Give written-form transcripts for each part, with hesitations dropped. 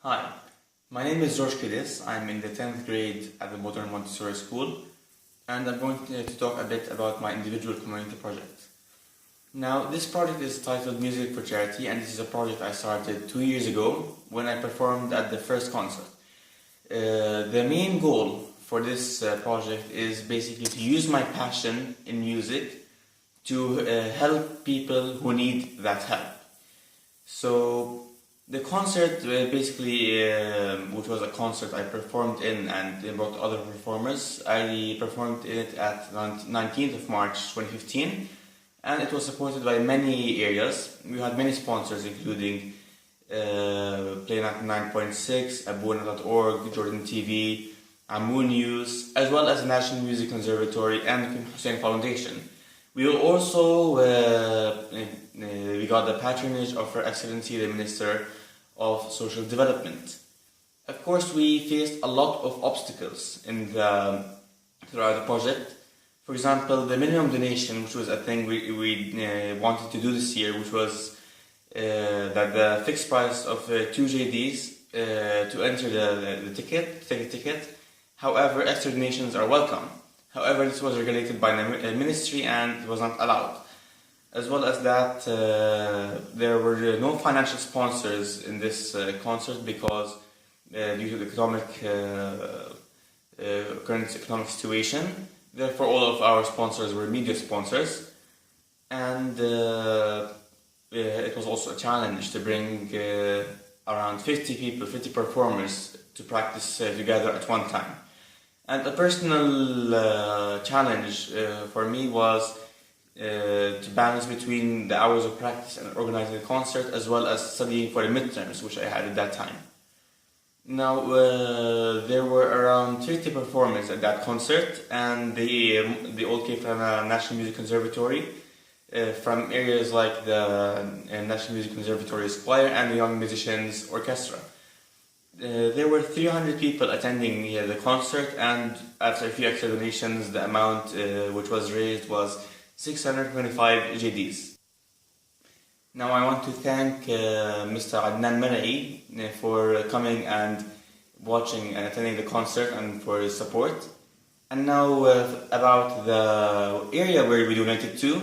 Hi, my name is Kidess. I'm in the 10th grade at the Modern Montessori School, and I'm going to talk a bit about my individual community project. Now, this project is titled Music for Charity, and this is a project I started 2 years ago when I performed at the first concert. The main goal for this project is basically to use my passion in music to help people who need that help. So, the concert which was a concert I performed in and they brought other performers. I performed it at 19th of March 2015, and it was supported by many areas. We had many sponsors, including Play 99.6, Abuna.org, Jordan TV, Amu News, as well as the National Music Conservatory and the Hussein Foundation. We will also we got the patronage of Her Excellency the Minister of Social Development. Of course, we faced a lot of obstacles throughout the project. For example, the minimum donation, which was a thing we wanted to do this year, which was that the fixed price of 2 JDs to enter the ticket. However, extra donations are welcome. However, this was regulated by the ministry and it was not allowed. As well as that, there were no financial sponsors in this concert because due to the current economic situation. Therefore, all of our sponsors were media sponsors, and it was also a challenge to bring around 50 performers to practice together at one time. And a personal challenge for me was to balance between the hours of practice and organizing the concert, as well as studying for the midterms, which I had at that time. Now, there were around 30 performers at that concert, and they all came from the National Music Conservatory, from areas like the National Music Conservatory Choir and the Young Musicians Orchestra. There were 300 people attending the concert, and after a few extra donations, the amount which was raised was 625 JDs. Now I want to thank Mr. Adnan Mara'i for coming and watching and attending the concert and for his support. And now about the area where we donated to.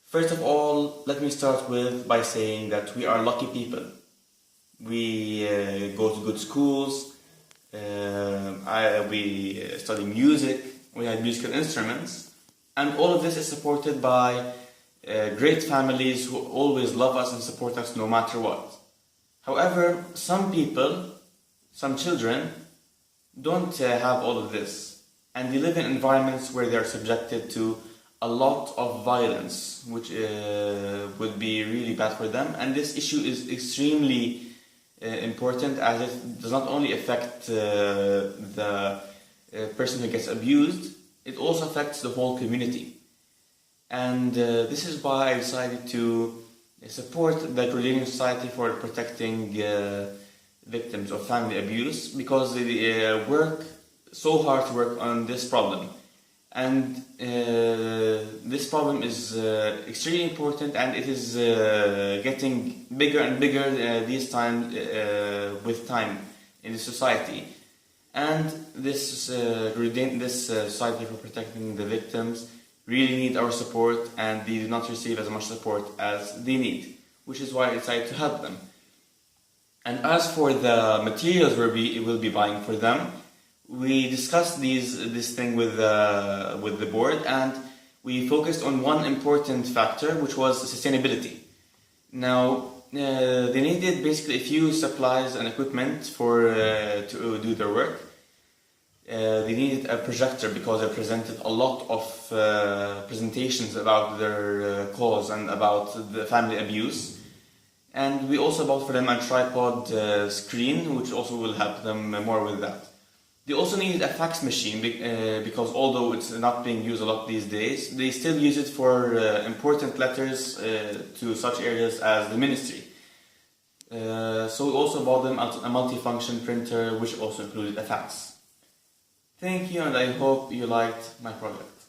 First of all, let me start by saying that we are lucky people. We go to good schools, we study music, we have musical instruments, and all of this is supported by great families who always love us and support us no matter what. However, some children don't have all of this, and they live in environments where they are subjected to a lot of violence, which would be really bad for them. And this issue is extremely important, as it does not only affect the person who gets abused, it also affects the whole community. And this is why I decided to support the Jordanian Society for Protecting Victims of Family Abuse, because they work so hard to work on this problem. And this problem is extremely important, and it is getting bigger and bigger with time in the society. And this Society for Protecting the Victims really need our support, and they do not receive as much support as they need, which is why I decided to help them. And as for the materials we will be buying for them, we discussed this thing with the board, and we focused on one important factor, which was sustainability. Now, they needed basically a few supplies and equipment to do their work. They needed a projector because they presented a lot of presentations about their cause and about the family abuse. And we also bought for them a tripod screen, which also will help them more with that. They also needed a fax machine because although it's not being used a lot these days, they still use it for important letters to such areas as the ministry. So we also bought them a multifunction printer, which also included a fax. Thank you, and I hope you liked my project.